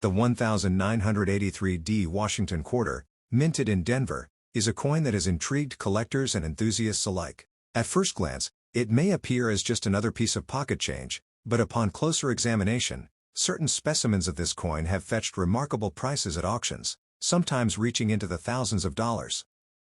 The 1983D Washington quarter, minted in Denver, is a coin that has intrigued collectors and enthusiasts alike. At first glance, it may appear as just another piece of pocket change, but upon closer examination, certain specimens of this coin have fetched remarkable prices at auctions, sometimes reaching into the thousands of dollars.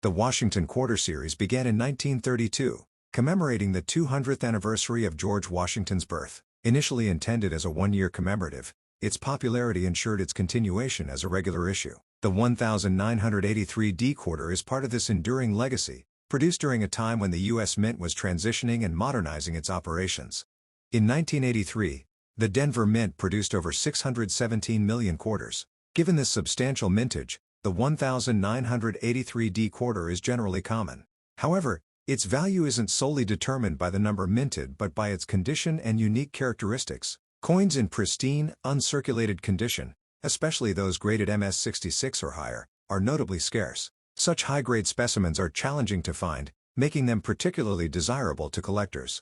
The Washington Quarter series began in 1932, commemorating the 200th anniversary of George Washington's birth. Initially intended as a one-year commemorative, its popularity ensured its continuation as a regular issue. The 1983D quarter is part of this enduring legacy, produced during a time when the U.S. Mint was transitioning and modernizing its operations. In 1983, the Denver Mint produced over 617 million quarters. Given this substantial mintage, the 1983D quarter is generally common. However, its value isn't solely determined by the number minted but by its condition and unique characteristics. Coins in pristine, uncirculated condition, especially those graded MS66 or higher, are notably scarce. Such high-grade specimens are challenging to find, making them particularly desirable to collectors.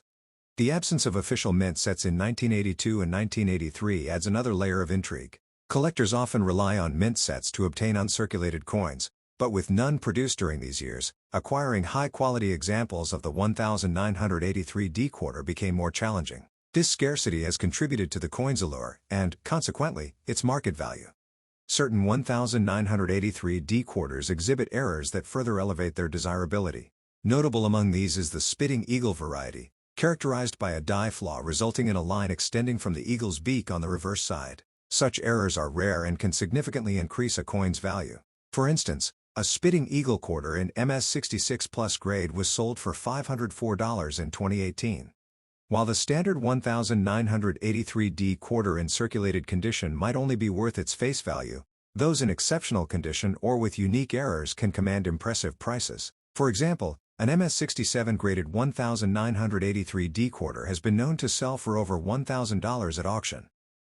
The absence of official mint sets in 1982 and 1983 adds another layer of intrigue. Collectors often rely on mint sets to obtain uncirculated coins, but with none produced during these years, acquiring high-quality examples of the 1983D quarter became more challenging. This scarcity has contributed to the coin's allure and, consequently, its market value. Certain 1983D quarters exhibit errors that further elevate their desirability. Notable among these is the spitting eagle variety, characterized by a die flaw resulting in a line extending from the eagle's beak on the reverse side. Such errors are rare and can significantly increase a coin's value. For instance, a spitting eagle quarter in MS66 plus grade was sold for $504 in 2018. While the standard 1983D quarter in circulated condition might only be worth its face value, those in exceptional condition or with unique errors can command impressive prices. For example, an MS67 graded 1983D quarter has been known to sell for over $1,000 at auction.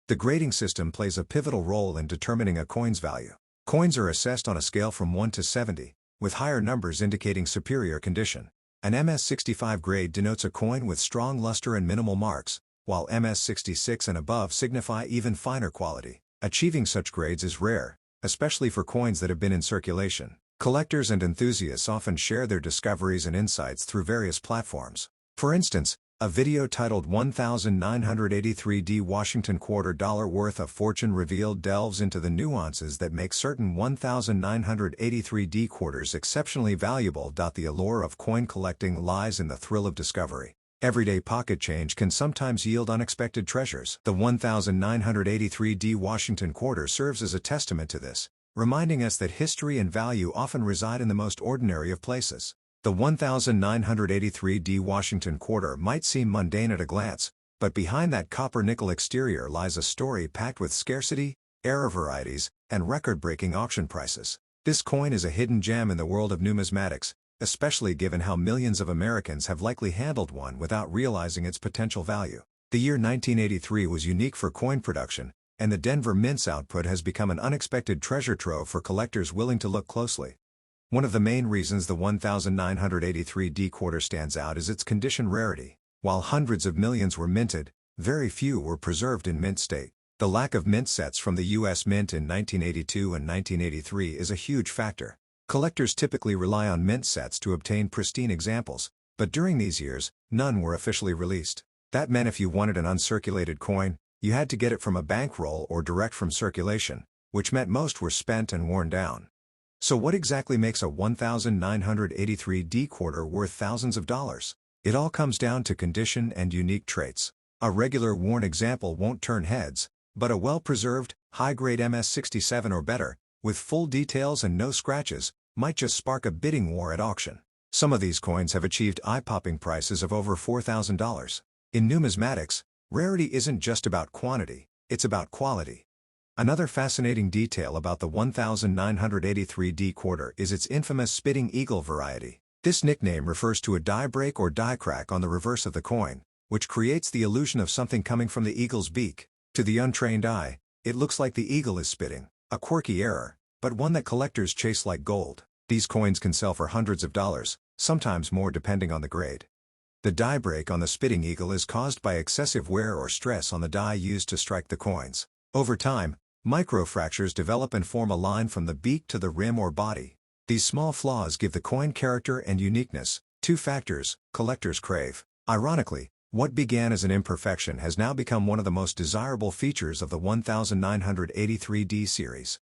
The grading system plays a pivotal role in determining a coin's value. Coins are assessed on a scale from 1 to 70, with higher numbers indicating superior condition. An MS65 grade denotes a coin with strong luster and minimal marks, while MS66 and above signify even finer quality. Achieving such grades is rare, especially for coins that have been in circulation. Collectors and enthusiasts often share their discoveries and insights through various platforms. For instance, a video titled 1983D Washington Quarter Dollar Worth of Fortune Revealed delves into the nuances that make certain 1983D quarters exceptionally valuable. The allure of coin collecting lies in the thrill of discovery. Everyday pocket change can sometimes yield unexpected treasures. The 1983D Washington Quarter serves as a testament to this, reminding us that history and value often reside in the most ordinary of places. The 1983D Washington Quarter might seem mundane at a glance, but behind that copper-nickel exterior lies a story packed with scarcity, error varieties, and record-breaking auction prices. This coin is a hidden gem in the world of numismatics, especially given how millions of Americans have likely handled one without realizing its potential value. The year 1983 was unique for coin production, and the Denver Mint's output has become an unexpected treasure trove for collectors willing to look closely. One of the main reasons the 1983D quarter stands out is its condition rarity. While hundreds of millions were minted, very few were preserved in mint state. The lack of mint sets from the U.S. Mint in 1982 and 1983 is a huge factor. Collectors typically rely on mint sets to obtain pristine examples, but during these years, none were officially released. That meant if you wanted an uncirculated coin, you had to get it from a bankroll or direct from circulation, which meant most were spent and worn down. So what exactly makes a 1983D quarter worth thousands of dollars? It all comes down to condition and unique traits. A regular worn example won't turn heads, but a well-preserved, high-grade MS67 or better, with full details and no scratches, might just spark a bidding war at auction. Some of these coins have achieved eye-popping prices of over $4,000. In numismatics, rarity isn't just about quantity, it's about quality. Another fascinating detail about the 1983D quarter is its infamous spitting eagle variety. This nickname refers to a die break or die crack on the reverse of the coin, which creates the illusion of something coming from the eagle's beak. To the untrained eye, it looks like the eagle is spitting, a quirky error, but one that collectors chase like gold. These coins can sell for hundreds of dollars, sometimes more depending on the grade. The die break on the spitting eagle is caused by excessive wear or stress on the die used to strike the coins. Over time, Microfractures develop and form a line from the beak to the rim or body. These small flaws give the coin character and uniqueness, two factors collectors crave. Ironically, what began as an imperfection has now become one of the most desirable features of the 1983D series.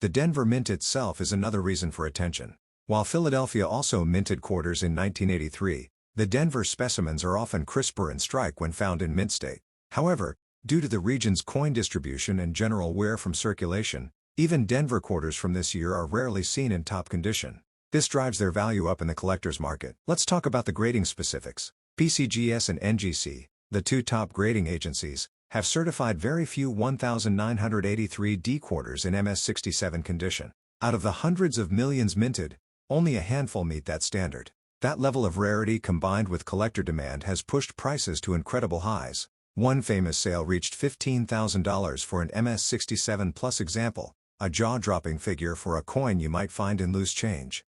The Denver Mint itself is another reason for attention. While Philadelphia also minted quarters in 1983, the Denver specimens are often crisper and strike when found in mint state. However, due to the region's coin distribution and general wear from circulation, even Denver quarters from this year are rarely seen in top condition. This drives their value up in the collector's market. Let's talk about the grading specifics. PCGS and NGC, the two top grading agencies, have certified very few 1983D quarters in MS67 condition. Out of the hundreds of millions minted, only a handful meet that standard. That level of rarity combined with collector demand has pushed prices to incredible highs. One famous sale reached $15,000 for an MS67 Plus example, a jaw-dropping figure for a coin you might find in loose change.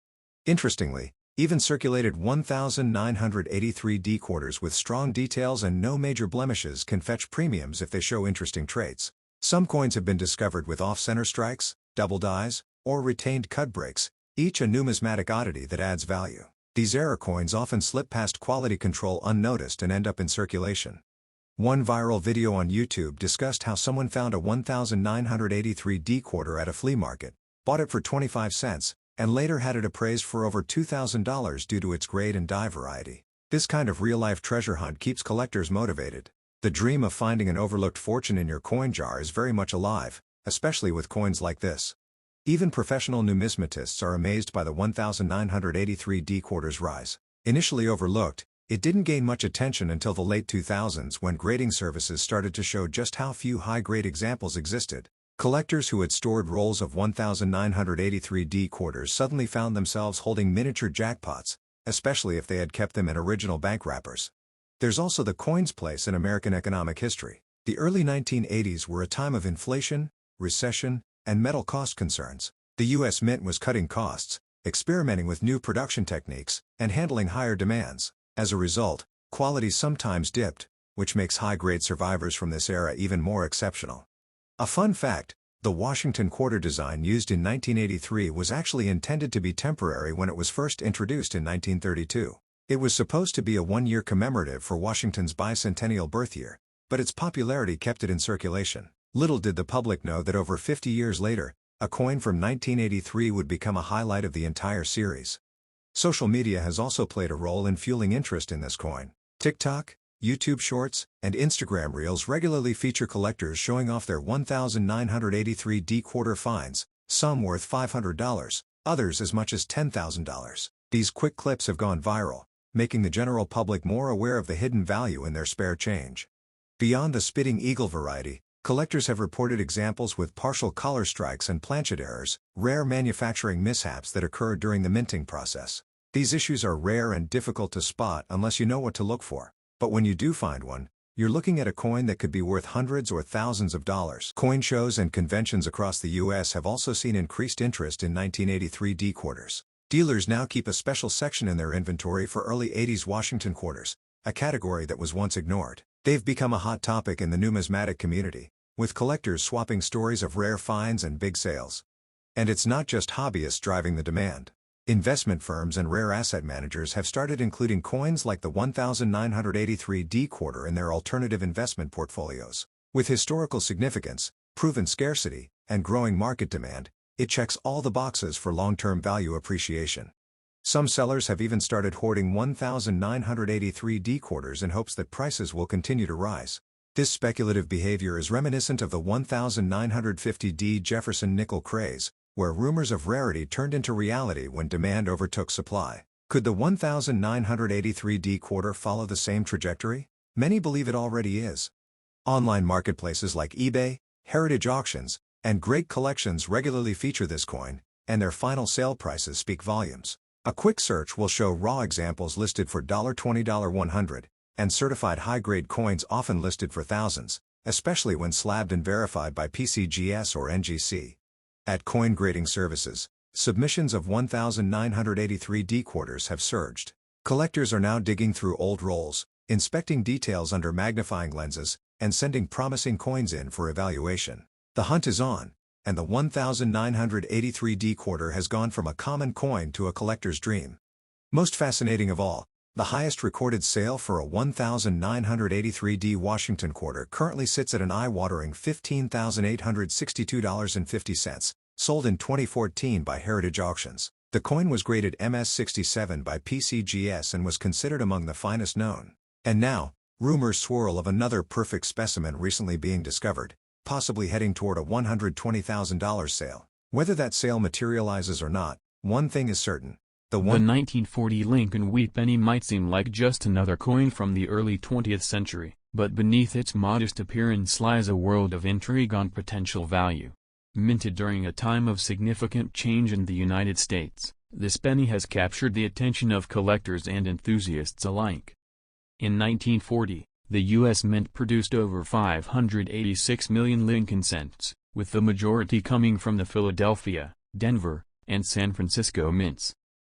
Interestingly, even circulated 1983D quarters with strong details and no major blemishes can fetch premiums if they show interesting traits. Some coins have been discovered with off-center strikes, double dies, or retained cut breaks, each a numismatic oddity that adds value. These error coins often slip past quality control unnoticed and end up in circulation. One viral video on YouTube discussed how someone found a 1983D quarter at a flea market, bought it for 25 cents, and later had it appraised for over $2,000 due to its grade and die variety. This kind of real-life treasure hunt keeps collectors motivated. The dream of finding an overlooked fortune in your coin jar is very much alive, especially with coins like this. Even professional numismatists are amazed by the 1983D quarter's rise. Initially overlooked, it didn't gain much attention until the late 2000s when grading services started to show just how few high-grade examples existed. Collectors who had stored rolls of 1983D quarters suddenly found themselves holding miniature jackpots, especially if they had kept them in original bank wrappers. There's also the coin's place in American economic history. The early 1980s were a time of inflation, recession, and metal cost concerns. The U.S. Mint was cutting costs, experimenting with new production techniques, and handling higher demands. As a result, quality sometimes dipped, which makes high-grade survivors from this era even more exceptional. A fun fact, the Washington quarter design used in 1983 was actually intended to be temporary when it was first introduced in 1932. It was supposed to be a one-year commemorative for Washington's bicentennial birth year, but its popularity kept it in circulation. Little did the public know that over 50 years later, a coin from 1983 would become a highlight of the entire series. Social media has also played a role in fueling interest in this coin. TikTok, YouTube Shorts, and Instagram Reels regularly feature collectors showing off their 1983D quarter finds, some worth $500, others as much as $10,000. These quick clips have gone viral, making the general public more aware of the hidden value in their spare change. Beyond the spitting eagle variety, collectors have reported examples with partial color strikes and planchet errors, rare manufacturing mishaps that occur during the minting process. These issues are rare and difficult to spot unless you know what to look for. But when you do find one, you're looking at a coin that could be worth hundreds or thousands of dollars. Coin shows and conventions across the U.S. have also seen increased interest in 1983D quarters. Dealers now keep a special section in their inventory for early 80s Washington quarters, a category that was once ignored. They've become a hot topic in the numismatic community, with collectors swapping stories of rare finds and big sales. And it's not just hobbyists driving the demand. Investment firms and rare asset managers have started including coins like the 1983D quarter in their alternative investment portfolios. With historical significance, proven scarcity, and growing market demand, it checks all the boxes for long-term value appreciation. Some sellers have even started hoarding 1983D quarters in hopes that prices will continue to rise. This speculative behavior is reminiscent of the 1950D Jefferson nickel craze, where rumors of rarity turned into reality when demand overtook supply. Could the 1983D quarter follow the same trajectory? Many believe it already is. Online marketplaces like eBay, Heritage Auctions, and Great Collections regularly feature this coin, and their final sale prices speak volumes. A quick search will show raw examples listed for $20, $100, and certified high-grade coins often listed for thousands, especially when slabbed and verified by PCGS or NGC. At coin grading services, submissions of 1983D quarters have surged. Collectors are now digging through old rolls, inspecting details under magnifying lenses, and sending promising coins in for evaluation. The hunt is on, and the 1983D quarter has gone from a common coin to a collector's dream. Most fascinating of all, the highest recorded sale for a 1983D Washington quarter currently sits at an eye-watering $15,862.50, sold in 2014 by Heritage Auctions. The coin was graded MS67 by PCGS and was considered among the finest known. And now, rumors swirl of another perfect specimen recently being discovered, possibly heading toward a $120,000 sale. Whether that sale materializes or not, one thing is certain. The 1940 Lincoln wheat penny might seem like just another coin from the early 20th century, but beneath its modest appearance lies a world of intrigue and potential value. Minted during a time of significant change in the United States, this penny has captured the attention of collectors and enthusiasts alike. In 1940, the U.S. Mint produced over 586 million Lincoln cents, with the majority coming from the Philadelphia, Denver, and San Francisco mints.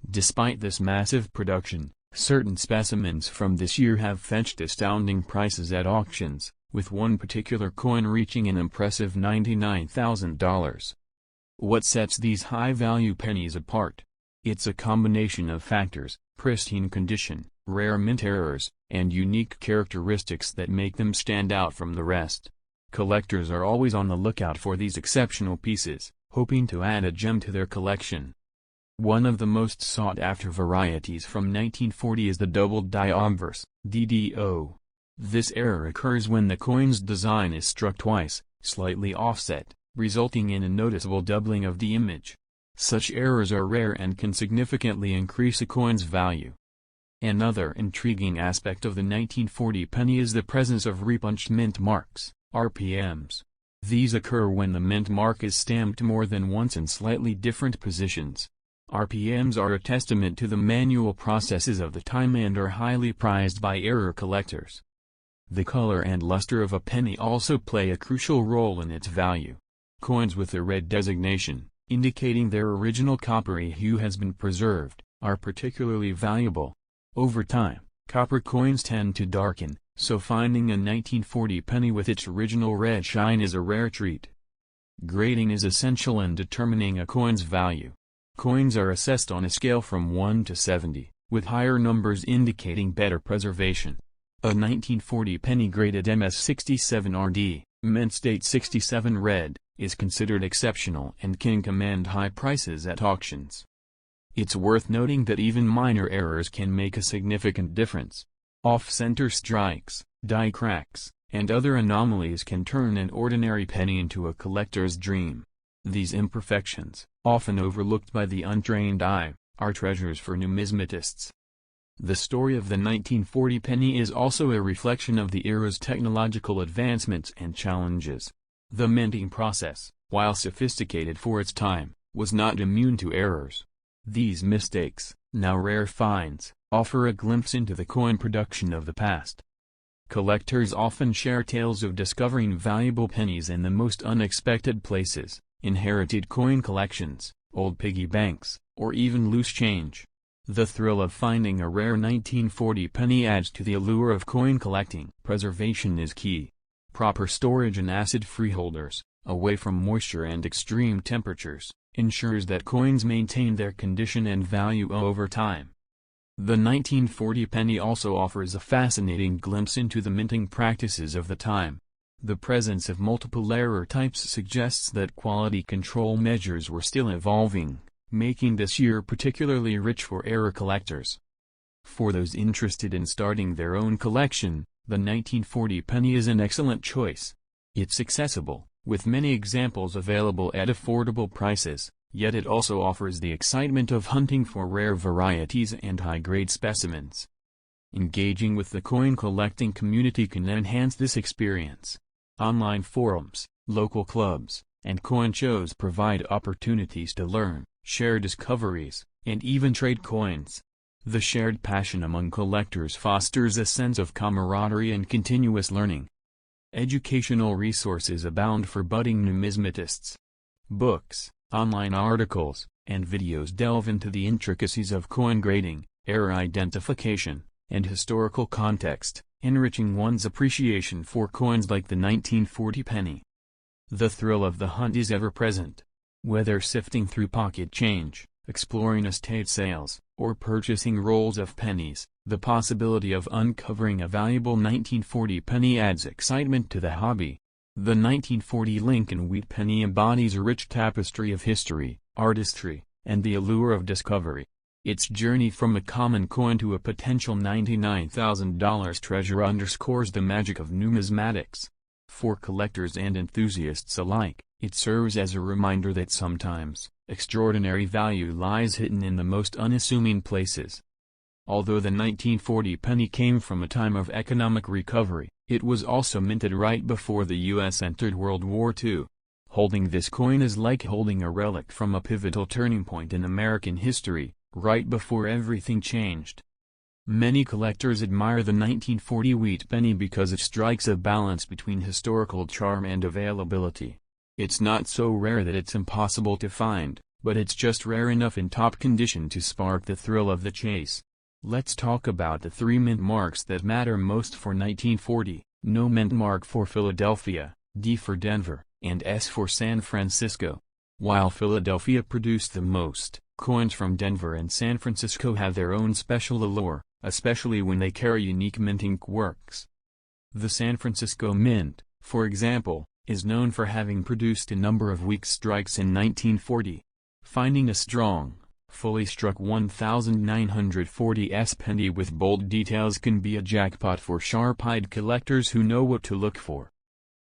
Despite this massive production, certain specimens from this year have fetched astounding prices at auctions, with one particular coin reaching an impressive $99,000. What sets these high-value pennies apart? It's a combination of factors: pristine condition, rare mint errors, and unique characteristics that make them stand out from the rest. Collectors are always on the lookout for these exceptional pieces, hoping to add a gem to their collection. One of the most sought-after varieties from 1940 is the double die obverse, DDO. This error occurs when the coin's design is struck twice, slightly offset, resulting in a noticeable doubling of the image. Such errors are rare and can significantly increase a coin's value. Another intriguing aspect of the 1940 penny is the presence of repunched mint marks, RPMs. These occur when the mint mark is stamped more than once in slightly different positions. RPMs are a testament to the manual processes of the time and are highly prized by error collectors. The color and luster of a penny also play a crucial role in its value. Coins with a red designation, indicating their original coppery hue has been preserved, are particularly valuable. Over time, copper coins tend to darken, so finding a 1940 penny with its original red shine is a rare treat. Grading is essential in determining a coin's value. Coins are assessed on a scale from 1 to 70, with higher numbers indicating better preservation. A 1940 penny graded MS67 RD, mint date 67 red, is considered exceptional and can command high prices at auctions. It's worth noting that even minor errors can make a significant difference. Off-center strikes, die cracks, and other anomalies can turn an ordinary penny into a collector's dream. These imperfections, often overlooked by the untrained eye, are treasures for numismatists. The story of the 1940 penny is also a reflection of the era's technological advancements and challenges. The minting process, while sophisticated for its time, was not immune to errors. These mistakes, now rare finds, offer a glimpse into the coin production of the past. Collectors often share tales of discovering valuable pennies in the most unexpected places: inherited coin collections, old piggy banks, or even loose change. The thrill of finding a rare 1940 penny adds to the allure of coin collecting. Preservation is key. Proper storage in acid-free holders, away from moisture and extreme temperatures, ensures that coins maintain their condition and value over time. The 1940 penny also offers a fascinating glimpse into the minting practices of the time. The presence of multiple error types suggests that quality control measures were still evolving, making this year particularly rich for error collectors. For those interested in starting their own collection, the 1940 penny is an excellent choice. It's accessible, with many examples available at affordable prices, yet it also offers the excitement of hunting for rare varieties and high-grade specimens. Engaging with the coin collecting community can enhance this experience. Online forums, local clubs, and coin shows provide opportunities to learn, share discoveries, and even trade coins. The shared passion among collectors fosters a sense of camaraderie and continuous learning. Educational resources abound for budding numismatists. Books, online articles, and videos delve into the intricacies of coin grading, error identification, and historical context, enriching one's appreciation for coins like the 1940 penny. The thrill of the hunt is ever present. Whether sifting through pocket change, exploring estate sales, or purchasing rolls of pennies, the possibility of uncovering a valuable 1940 penny adds excitement to the hobby. The 1940 Lincoln wheat penny embodies a rich tapestry of history, artistry, and the allure of discovery. Its journey from a common coin to a potential $99,000 treasure underscores the magic of numismatics. For collectors and enthusiasts alike, it serves as a reminder that sometimes, extraordinary value lies hidden in the most unassuming places. Although the 1940 penny came from a time of economic recovery, it was also minted right before the U.S. entered World War II. Holding this coin is like holding a relic from a pivotal turning point in American history, right before everything changed. Many collectors admire the 1940 wheat penny because it strikes a balance between historical charm and availability. It's not so rare that it's impossible to find, but it's just rare enough in top condition to spark the thrill of the chase. Let's talk about the three mint marks that matter most for 1940, no mint mark for Philadelphia, D for Denver, and S for San Francisco. While Philadelphia produced the most, coins from Denver and San Francisco have their own special allure, especially when they carry unique minting quirks. The San Francisco Mint, for example, is known for having produced a number of weak strikes in 1940. Finding a strong, fully struck 1940s penny with bold details can be a jackpot for sharp-eyed collectors who know what to look for.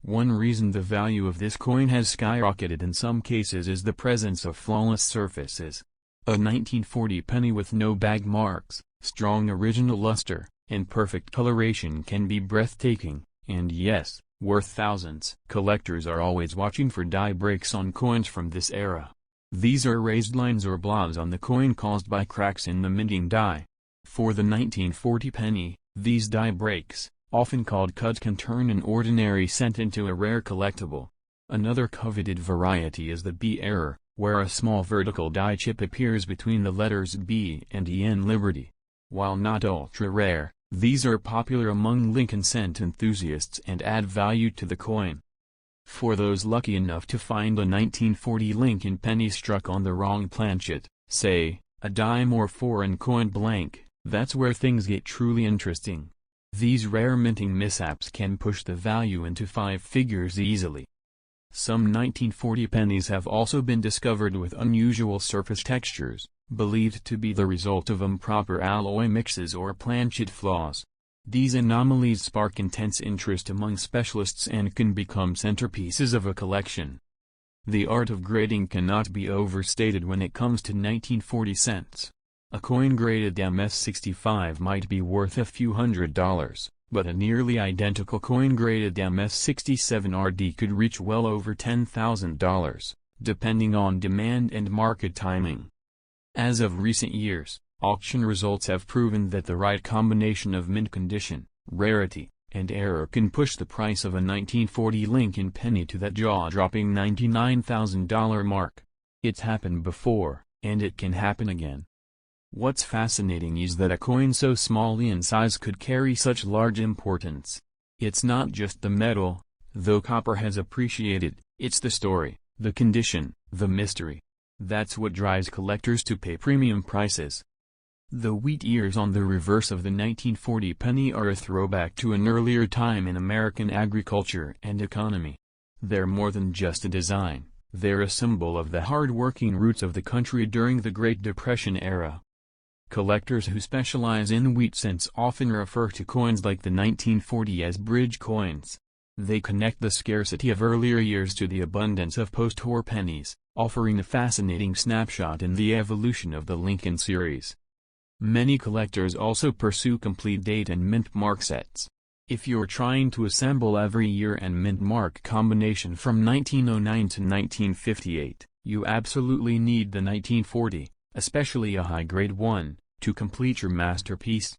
One reason the value of this coin has skyrocketed in some cases is the presence of flawless surfaces. A 1940 penny with no bag marks, strong original luster, and perfect coloration can be breathtaking, and yes, worth thousands. Collectors are always watching for die breaks on coins from this era. These are raised lines or blobs on the coin caused by cracks in the minting die. For the 1940 penny, these die breaks, often called cuts, can turn an ordinary cent into a rare collectible. Another coveted variety is the B error, where a small vertical die chip appears between the letters B and E in Liberty. While not ultra-rare, these are popular among Lincoln cent enthusiasts and add value to the coin. For those lucky enough to find a 1940 Lincoln penny struck on the wrong planchet, say, a dime or foreign coin blank, that's where things get truly interesting. These rare minting mishaps can push the value into 5 figures easily. Some 1940 pennies have also been discovered with unusual surface textures, believed to be the result of improper alloy mixes or planchet flaws. These anomalies spark intense interest among specialists and can become centerpieces of a collection. The art of grading cannot be overstated when it comes to 1940 cents. A coin graded MS65 might be worth a few $100s, but a nearly identical coin graded MS67RD could reach well over $10,000, depending on demand and market timing. As of recent years, auction results have proven that the right combination of mint condition, rarity, and error can push the price of a 1940 Lincoln penny to that jaw-dropping $99,000 mark. It's happened before, and it can happen again. What's fascinating is that a coin so small in size could carry such large importance. It's not just the metal, though copper has appreciated, it's the story, the condition, the mystery. That's what drives collectors to pay premium prices. The wheat ears on the reverse of the 1940 penny are a throwback to an earlier time in American agriculture and economy. They're more than just a design, they're a symbol of the hard-working roots of the country during the Great Depression era. Collectors who specialize in wheat cents often refer to coins like the 1940 as bridge coins. They connect the scarcity of earlier years to the abundance of post-war pennies, offering a fascinating snapshot in the evolution of the Lincoln series. Many collectors also pursue complete date and mint mark sets. If you're trying to assemble every year and mint mark combination from 1909 to 1958, you absolutely need the 1940, especially a high-grade one, to complete your masterpiece.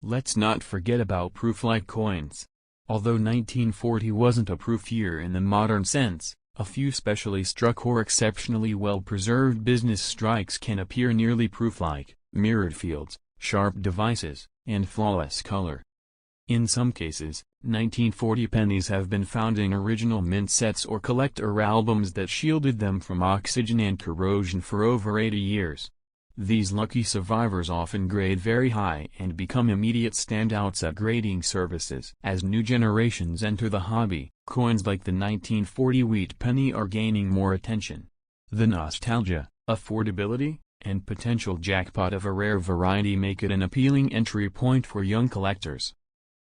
Let's not forget about proof-like coins. Although 1940 wasn't a proof year in the modern sense, a few specially struck or exceptionally well-preserved business strikes can appear nearly proof-like. Mirrored fields, sharp devices, and flawless color. In some cases, 1940 pennies have been found in original mint sets or collector albums that shielded them from oxygen and corrosion for over 80 years. These lucky survivors often grade very high and become immediate standouts at grading services. As new generations enter the hobby, coins like the 1940 wheat penny are gaining more attention. The nostalgia, affordability, and potential jackpot of a rare variety make it an appealing entry point for young collectors.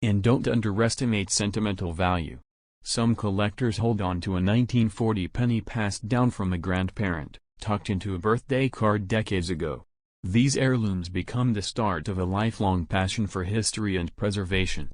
And don't underestimate sentimental value. Some collectors hold on to a 1940 penny passed down from a grandparent, tucked into a birthday card decades ago. These heirlooms become the start of a lifelong passion for history and preservation.